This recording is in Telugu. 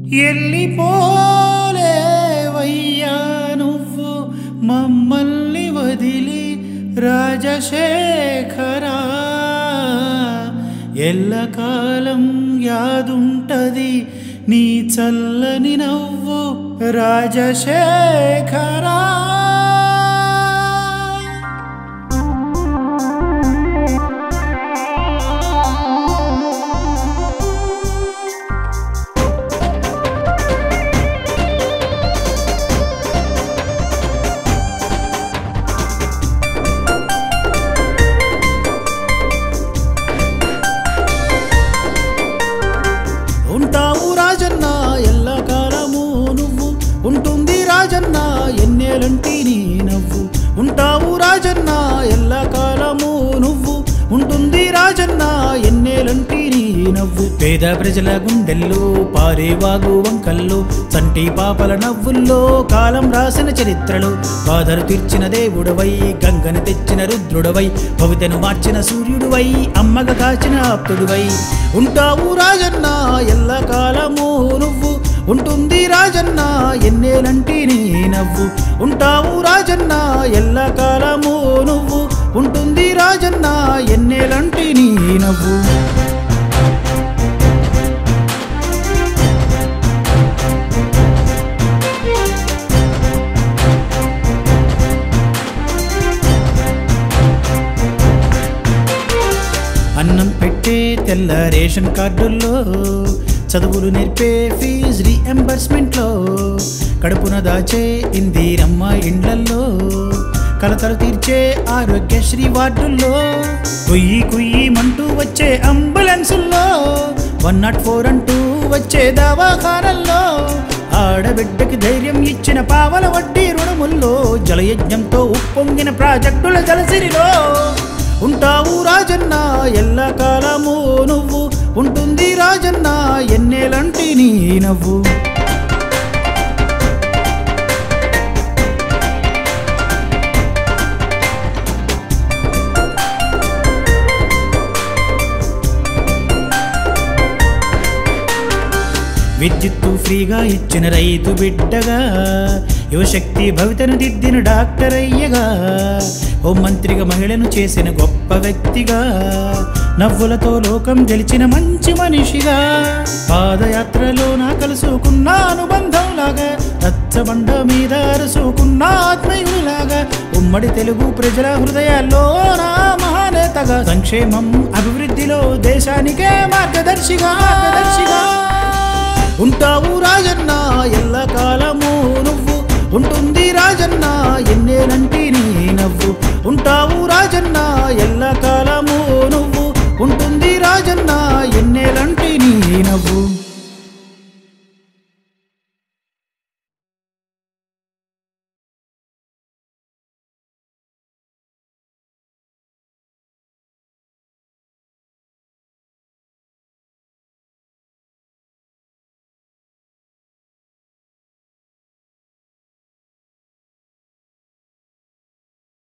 ఎల్లిపోలేవయ్యా నువ్వు మమ్మల్ని వదిలి రాజశేఖరా, ఎల్లకాలం యాదుంటది నీ చల్లని నవ్వు రాజశేఖరా. ఉంటావు రాజన్న ఎల్లకాలము నువ్వు, ఉంటుంది రాజన్న ఎన్నేలంటి నీ నవ్వు. ఉంటావు రాజన్న ఎల్లకాలము నువ్వు, ఉంటుంది రాజన్న ఎన్నేలంటి నీ నవ్వు. పేద ప్రజల గుండెల్లో పారేవాగు వంకల్లో, చంటి పాపల నవ్వుల్లో కాలం రాసిన చరిత్రలో, బాధలు తీర్చిన దేవుడవై గంగను తెచ్చిన రుద్రుడవై, భవితను మార్చిన సూర్యుడువై అమ్మగ కాచిన ఆప్తుడువై. ఉంటావు రాజన్న ఎల్లకాలము నువ్వు, ఉంటుంది రాజన్న ఎన్నేలంటి నీ నవ్వు. ఉంటావు రాజన్న ఎల్లకాలము నువ్వు, ఉంటుంది రాజన్న ఎన్నేలంటి నీ నవ్వు. అన్నం పెట్టే తెల్ల రేషన్ కార్డుల్లో, చదువులు నేర్పే ఫీజు రీఎంబర్స్మెంట్లో, కడుపున దాచే ఇందిరమ్మ ఇండ్లల్లో, కలతలు తీర్చే ఆరోగ్యశ్రీ వార్డుల్లో, కుయ్యి కుయ్యి మంటూ వచ్చే అంబులెన్సుల్లో, 104 అంటూ వచ్చే దవాఖానల్లో, ఆడబిడ్డకి ధైర్యం ఇచ్చిన పావల వడ్డీ రుణముల్లో, జలయజ్ఞంతో ఉప్పొంగిన ప్రాజెక్టుల జలసిరిలో. ఉంటావు రాజన్న ఎల్లకాలము నువ్వు, ఉంటుంది రాజన్న ఎన్నేలంటి నీ నవ్వు. విద్యుత్తు ఫ్రీగా ఇచ్చిన రైతు బిడ్డగా, యువశక్తి భవితను దిద్దిన డాక్టర్ అయ్యగా, హోంమంత్రిగా మహిళను చేసిన గొప్ప వ్యక్తిగా, నవ్వులతో లోకం గెలిచిన మంచి మనిషిగా, పాదయాత్రలో నా కలుసుకున్న అనుబంధంలాగా, రచ్చబండ మీద అరుసుకున్న ఆత్మీయులాగా, ఉమ్మడి తెలుగు ప్రజల హృదయాల్లో నా మహానేతగా, సంక్షేమం అభివృద్ధిలో దేశానికే మార్గదర్శిగా. ఉంటావు రాజన్న ఎల్లకాలము నువ్వు, ఉంటుంది రాజన్న ఎన్నేలంటి నీ నవ్వు. ఉంటావు రాజన్న ఎల్లకాలం